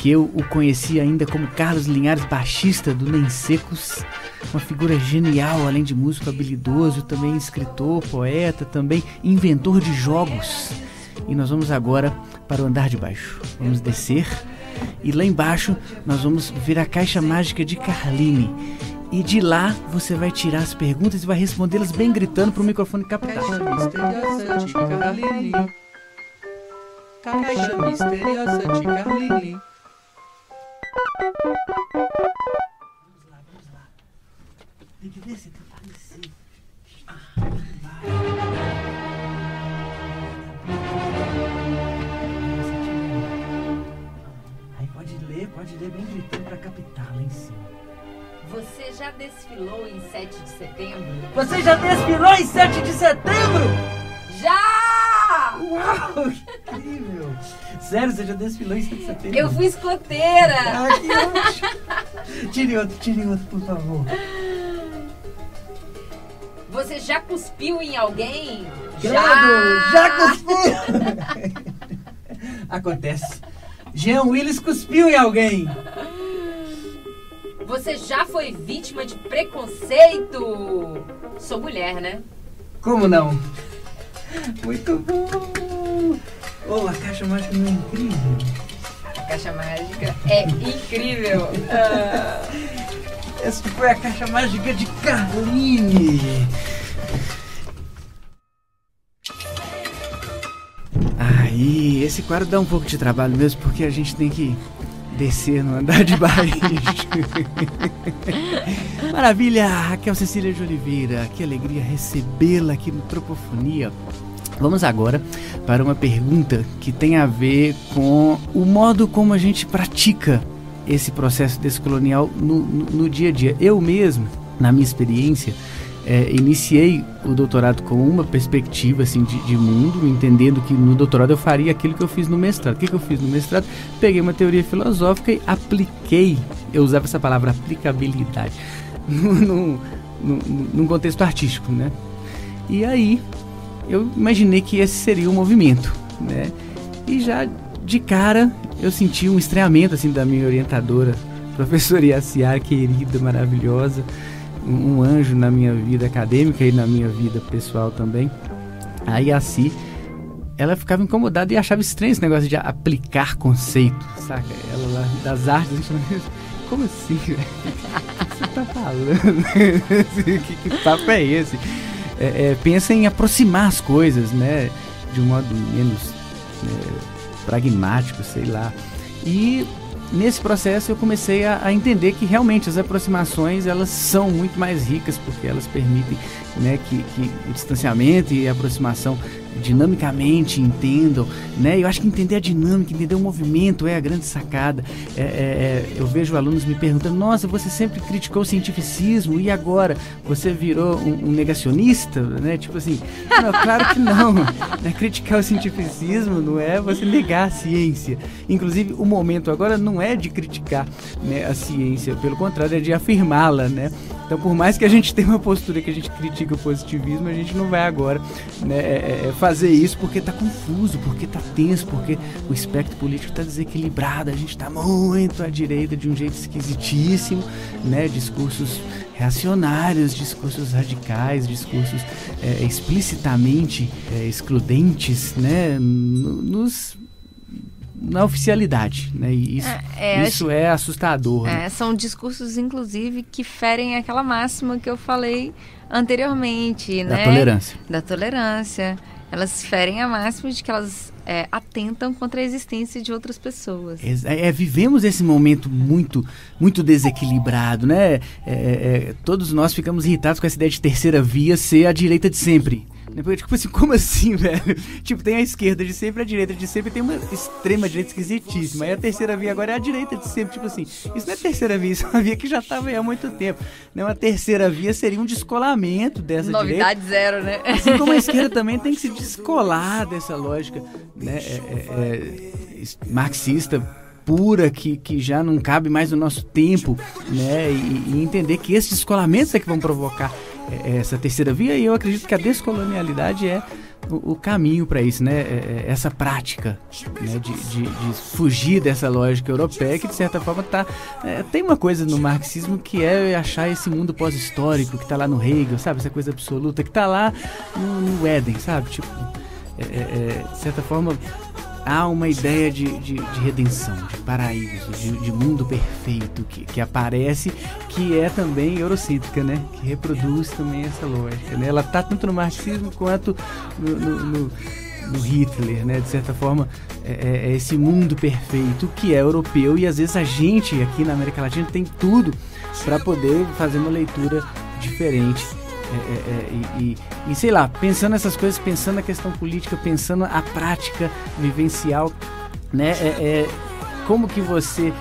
B: que eu o conheci ainda como Carlos Linhares, baixista do Nem Secos, uma figura genial, além de músico habilidoso, também escritor, poeta, também inventor de jogos. E nós vamos agora para o andar de baixo. Vamos descer e lá embaixo nós vamos ver a caixa mágica de Carline. E de lá você vai tirar as perguntas e vai respondê-las bem gritando para o microfone captar.
L: Caixa misteriosa de Carline. Caixa misteriosa de Carline.
B: Vamos lá. Tem que descer, tem que descer. Aí pode ler bem gritando para captar lá em cima.
C: Você já desfilou em 7 de setembro?
B: Você já desfilou em 7 de setembro?
C: Já!
B: Uau, que incrível! Sério, você já desfilou em 7 de setembro?
C: Eu fui escoteira!
B: Ah, que ótimo! Tire outro, por favor.
C: Você já cuspiu em alguém?
B: Já cuspiu! Acontece. Jean Willis cuspiu em alguém.
C: Você já foi vítima de preconceito? Sou mulher, né?
B: Como não? Muito bom! Oh, a caixa mágica não é incrível?
C: A caixa mágica é incrível!
B: Essa foi a caixa mágica de Carline! Aí, esse quadro dá um pouco de trabalho mesmo, porque a gente tem que descer no andar de baixo. Maravilha! Raquel Cecília de Oliveira, que alegria recebê-la aqui no Tropofonia. Vamos agora para uma pergunta que tem a ver com o modo como a gente pratica esse processo descolonial no dia a dia. Eu mesmo, na minha experiência, iniciei o doutorado com uma perspectiva assim, de mundo, entendendo que no doutorado eu faria aquilo que eu fiz no mestrado. O que eu fiz no mestrado? Peguei uma teoria filosófica e apliquei, eu usava essa palavra aplicabilidade, num contexto artístico, né? E aí eu imaginei que esse seria o movimento, né? E já de cara eu senti um estranhamento assim, da minha orientadora, professora Yaciara, querida, maravilhosa, um anjo na minha vida acadêmica e na minha vida pessoal também. A Yaci, ela ficava incomodada e achava estranho esse negócio de aplicar conceito, saca? Ela lá das artes, a gente não... Como assim, velho? O que você tá falando? Que papo é esse? Pensa em aproximar as coisas, né? De um modo menos pragmático, sei lá. E nesse processo eu comecei a entender que realmente as aproximações elas são muito mais ricas, porque elas permitem, né, que o distanciamento e a aproximação dinamicamente entendam, né? Eu acho que entender a dinâmica, entender o movimento é a grande sacada. Eu vejo alunos me perguntando: nossa, você sempre criticou o cientificismo e agora você virou um negacionista, né? Tipo assim, não, claro que não, né? Criticar o cientificismo não é você negar a ciência. Inclusive o momento agora não é de criticar, né, a ciência, pelo contrário, é de afirmá-la, né? Então, por mais que a gente tenha uma postura que a gente critica o positivismo, a gente não vai agora, né, fazer isso porque está confuso, porque está tenso, porque o espectro político está desequilibrado, a gente está muito à direita de um jeito esquisitíssimo, né? Discursos reacionários, discursos radicais, discursos explicitamente excludentes, né? Na oficialidade, né? E isso é assustador. Né?
C: São discursos, inclusive, que ferem aquela máxima que eu falei anteriormente,
B: da
C: né?
B: Tolerância.
C: Da tolerância. Elas ferem a máxima de que elas atentam contra a existência de outras pessoas.
B: Vivemos esse momento muito, muito desequilibrado, né? Todos nós ficamos irritados com essa ideia de terceira via ser a direita de sempre. Tipo assim, como assim, velho? Tipo, tem a esquerda de sempre, a direita de sempre, tem uma extrema direita esquisitíssima. Aí a terceira via agora é a direita de sempre. Tipo assim, isso não é terceira via, isso é uma via que já estava aí há muito tempo. Né? Uma terceira via seria um descolamento dessa
C: Novidade
B: direita.
C: Zero, né?
B: Assim como a esquerda também tem que se descolar dessa lógica, né? Marxista pura, que já não cabe mais no nosso tempo, né? E entender que esses descolamentos é que vão provocar essa terceira via. E eu acredito que a descolonialidade é o caminho para isso, né? Essa prática, né? de fugir dessa lógica europeia que, de certa forma, tem uma coisa no marxismo que é achar esse mundo pós-histórico que tá lá no Hegel, sabe? Essa coisa absoluta que tá lá no Éden, sabe? Tipo, de certa forma, há uma ideia de redenção, de paraíso, de mundo perfeito que aparece, que é também eurocêntrica, né? Que reproduz também essa lógica, né? Ela está tanto no marxismo quanto no Hitler, né? De certa forma, é esse mundo perfeito que é europeu, e às vezes a gente aqui na América Latina tem tudo para poder fazer uma leitura diferente. E sei lá, pensando nessas coisas, pensando na questão política, pensando a prática vivencial, né? Como que você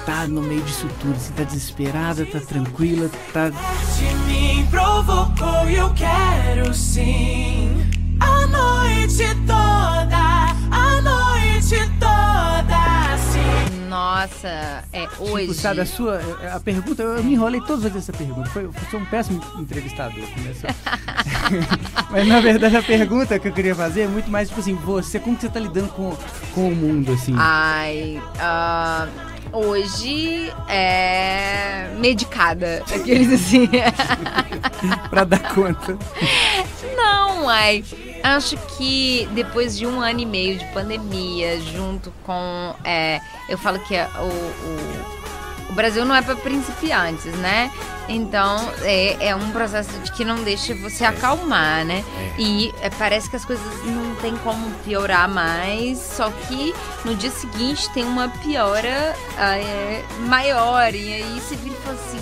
B: tá no meio disso tudo? Você tá desesperada, tá tranquila, tá...
G: De mim provocou e eu quero sim a noite toda, sim.
C: Nossa, hoje...
B: Tipo, sabe, a pergunta, eu me enrolei todas as vezes essa pergunta, eu sou um péssimo entrevistador, né? Mas na verdade a pergunta que eu queria fazer é muito mais, tipo assim, como que você tá lidando com o mundo, assim?
C: Hoje é medicada, aqueles assim.
B: Pra dar conta.
C: Não, acho que depois de 1 ano e meio de pandemia, junto com... eu falo que o Brasil não é para principiantes, né? Então, é um processo que não deixa você acalmar, né? E parece que as coisas não tem como piorar mais, só que no dia seguinte tem uma piora maior. E aí você vira e fala assim,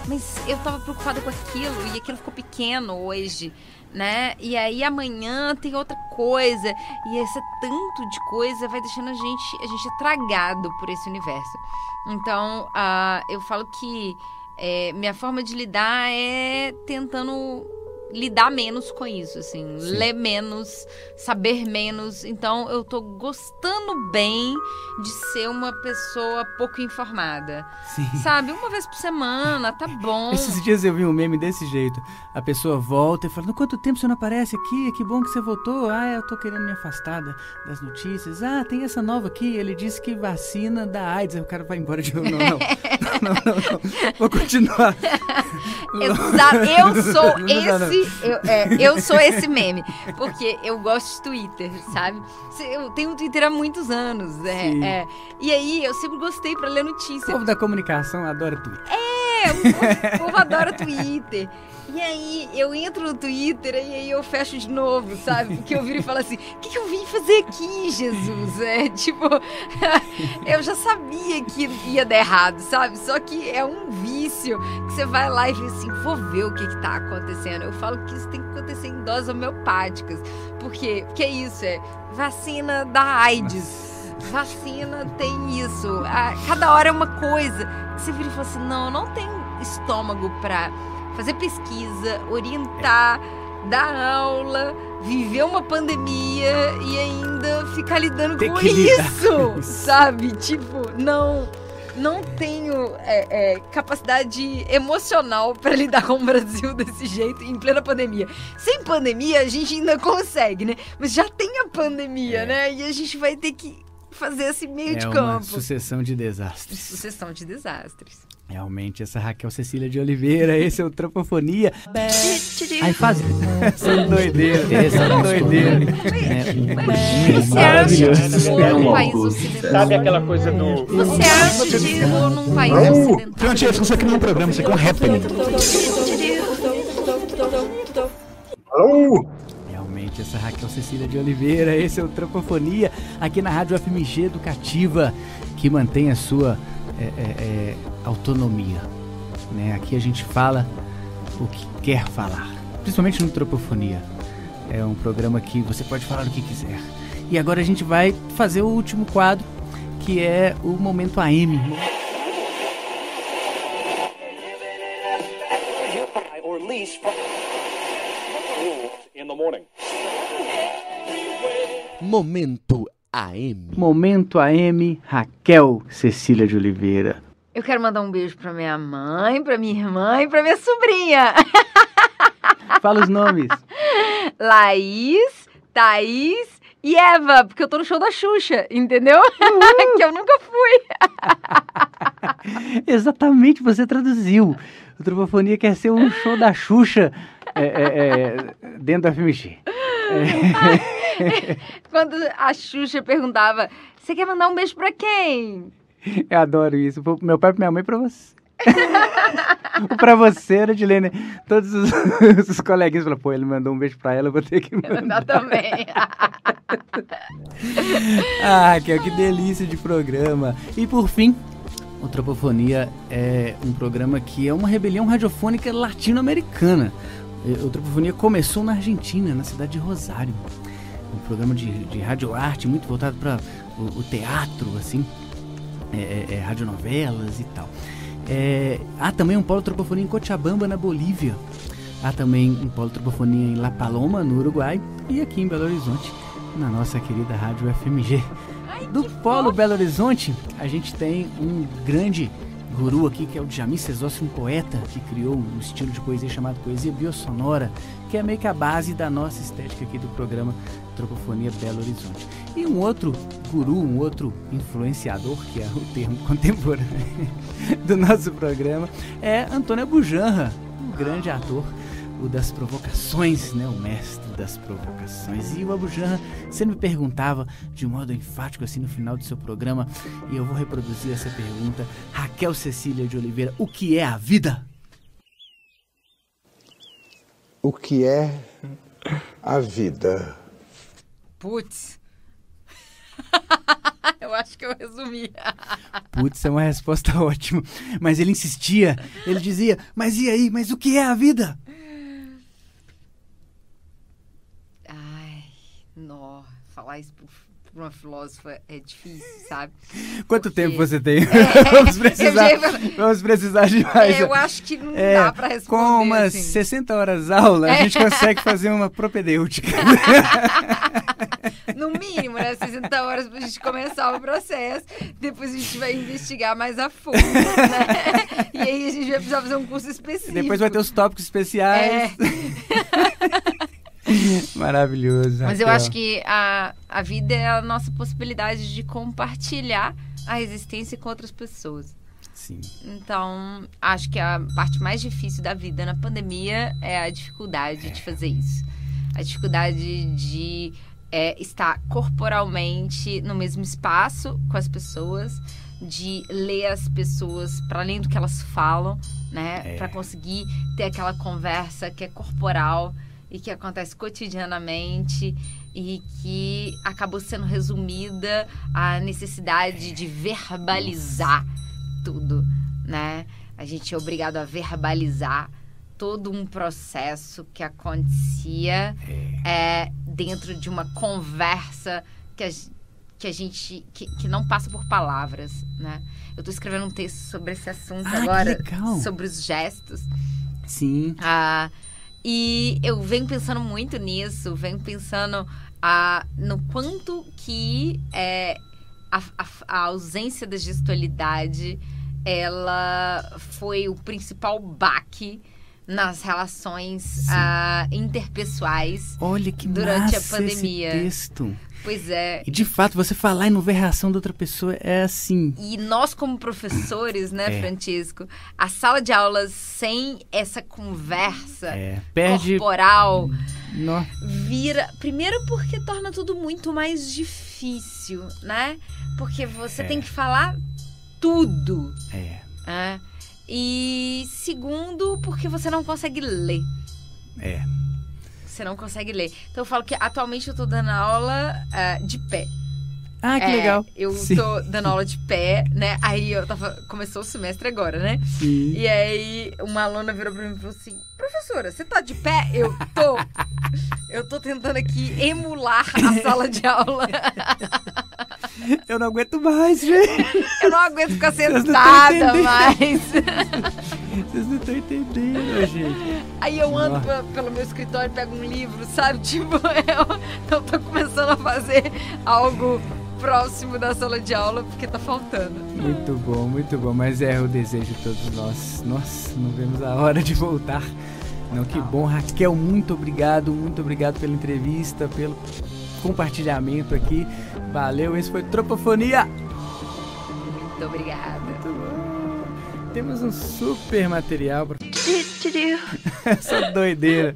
C: mas eu tava preocupada com aquilo e aquilo ficou pequeno hoje, né? E aí amanhã tem outra coisa, e esse tanto de coisa vai deixando a gente tragado por esse universo. Então, eu falo que minha forma de lidar é tentando lidar menos com isso, assim. Sim. Ler menos, saber menos. Então, eu tô gostando bem de ser uma pessoa pouco informada.
B: Sim.
C: Sabe? Uma vez por semana, tá bom.
B: Esses dias eu vi um meme desse jeito. A pessoa volta e fala, quanto tempo você não aparece aqui? Que bom que você voltou. Eu tô querendo me afastar das notícias. Tem essa nova aqui. Ele disse que vacina da AIDS. Aí o cara vai embora de novo. Não. Vou continuar.
C: Exato. Eu sou esse meme. Porque eu gosto de Twitter, sabe? Eu tenho um Twitter há muitos anos. E aí, eu sempre gostei pra ler notícias.
B: O povo da comunicação adora Twitter.
C: O povo adora Twitter. E aí, eu entro no Twitter e aí eu fecho de novo, sabe? Porque eu viro e falo assim, o que eu vim fazer aqui, Jesus? Eu já sabia que ia dar errado, sabe? Só que é um vício que você vai lá e vê assim, vou ver o que tá acontecendo. Eu falo que isso tem que acontecer em doses homeopáticas. Por quê? Porque é isso, vacina da AIDS. Vacina tem isso. Cada hora é uma coisa. Você vira e fala assim, não, eu não tenho estômago pra fazer pesquisa, orientar, dar aula, viver uma pandemia e ainda ficar lidando com isso, sabe? Tipo, não tenho capacidade emocional para lidar com o Brasil desse jeito em plena pandemia. Sem pandemia a gente ainda consegue, né? Mas já tem a pandemia, né? E a gente vai ter que fazer esse meio de campo.
B: É uma sucessão de desastres.
C: Sucessão de desastres.
B: Realmente, essa Raquel Cecília de Oliveira, esse é o Tropofonia. Aí faz essa doideira.
C: Você acha que num país ocidental?
A: Sabe aquela coisa do...
C: Você acha que num país ocidental?
E: Francesco, você aqui não é um programa, você aqui é um happening.
B: Realmente, essa Raquel Cecília de Oliveira, esse é o Tropofonia, aqui na Rádio FMG Educativa, que mantém a sua autonomia, né? Aqui a gente fala o que quer falar, principalmente no Tropofonia. É um programa que você pode falar o que quiser. E agora a gente vai fazer o último quadro, que é o Momento AM.
M: Momento AM.
B: Momento AM, Raquel Cecília de Oliveira.
C: Eu quero mandar um beijo pra minha mãe, pra minha irmã e pra minha sobrinha.
B: Fala os nomes.
C: Laís, Thaís e Eva, porque eu tô no show da Xuxa, entendeu? Que eu nunca fui.
B: Exatamente, você traduziu. O Tropofonia quer ser um show da Xuxa dentro da FMG.
C: Quando a Xuxa perguntava, você quer mandar um beijo pra quem?
B: Eu adoro isso. Pro meu pai, pra minha mãe, pra você. Pra você, Edilene. Todos os coleguinhas falaram, pô, ele mandou um beijo pra ela, eu vou ter que mandar.
C: Eu também.
B: Que delícia de programa. E por fim, o Tropofonia é um programa que é uma rebelião radiofônica latino-americana. O Tropofonia começou na Argentina, na cidade de Rosário. Um programa de radioarte muito voltado para o teatro, assim, radionovelas e tal. Há também um polo Tropofonia em Cochabamba, na Bolívia. Há também um polo Tropofonia em La Paloma, no Uruguai. E aqui em Belo Horizonte, na nossa querida rádio FMG. Do polo Belo Horizonte, a gente tem um grande guru aqui, que é o Djamil Cesócio, um poeta que criou um estilo de poesia chamado poesia biosonora, que é meio que a base da nossa estética aqui do programa Tropofonia Belo Horizonte. E um outro guru, um outro influenciador, que é o termo contemporâneo do nosso programa, é Antônio Abujamra, um grande ator, o das provocações, né, o mestre das provocações. E o Abujamra sempre me perguntava de modo enfático assim no final do seu programa, e eu vou reproduzir essa pergunta. Raquel Cecília de Oliveira, o que é a vida?
N: O que é a vida?
C: Putz. Eu acho que eu resumi.
B: Putz, é uma resposta ótima. Mas ele insistia, ele dizia, mas e aí, mas o que é a vida?
C: Falar isso para uma filósofa é difícil, sabe?
B: Quanto tempo você tem? Vamos precisar de mais.
C: Eu acho que não dá para responder.
B: Com umas
C: assim.
B: 60 horas aula, a gente consegue fazer uma propedêutica.
C: No mínimo, né? 60 horas pra gente começar o processo. Depois a gente vai investigar mais a fundo, né? E aí a gente vai precisar fazer um curso específico.
B: Depois vai ter os tópicos especiais. Maravilhoso.
C: Mas eu acho que a vida é a nossa possibilidade de compartilhar a existência com outras pessoas.
B: Sim.
C: Então, acho que a parte mais difícil da vida na pandemia é a dificuldade de fazer isso. A dificuldade de estar corporalmente no mesmo espaço com as pessoas, de ler as pessoas para além do que elas falam, né? Para conseguir ter aquela conversa que é corporal e que acontece cotidianamente e que acabou sendo resumida à necessidade de verbalizar tudo, né? A gente é obrigado a verbalizar todo um processo que acontecia dentro de uma conversa que a gente que não passa por palavras, né? Eu tô escrevendo um texto sobre esse assunto agora, sobre os gestos.
B: Sim.
C: E eu venho pensando muito nisso, venho pensando no quanto que a ausência da gestualidade, ela foi o principal baque nas relações interpessoais.
B: Olha que
C: durante
B: massa
C: a pandemia.
B: Esse texto.
C: Pois é.
B: E de fato, você falar e não ver a reação da outra pessoa é assim.
C: E nós como professores, né, Francisco, a sala de aulas sem essa conversa corporal vira... Primeiro porque torna tudo muito mais difícil, né? Porque você tem que falar tudo. E segundo, porque você não consegue ler. Você não consegue ler. Então eu falo que atualmente eu tô dando aula de pé.
B: Ah, que legal.
C: Eu tô dando aula de pé, né? Aí começou o semestre agora, né?
B: Sim.
C: E aí uma aluna virou pra mim e falou assim: professora, você tá de pé? Eu tô tentando aqui emular a sala de aula.
B: Eu não aguento mais, gente.
C: Eu não aguento ficar sentada mais.
B: Vocês não estão entendendo, gente.
C: Aí eu ando pelo meu escritório, pego um livro, sabe? Tipo, eu tô começando a fazer algo próximo da sala de aula, porque tá faltando.
B: Muito bom, muito bom. Mas é o desejo de todos nós. Nós não vemos a hora de voltar Não, que bom, Raquel, muito obrigado pela entrevista, pelo compartilhamento aqui. Valeu, esse foi Tropofonia.
C: Muito obrigada.
B: Temos um super material pra... Essa doideira.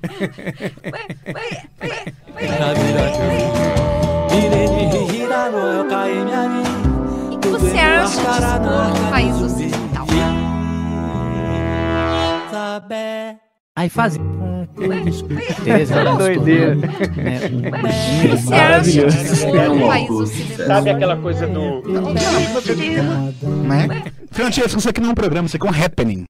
C: O que você acha de expor no país ocidental?
E: Aí faz.
B: Doideira.
C: O que você acha de expor no país ocidental?
A: Sabe aquela coisa do...
E: Né? Francesco, isso aqui não é um programa, isso aqui é um happening.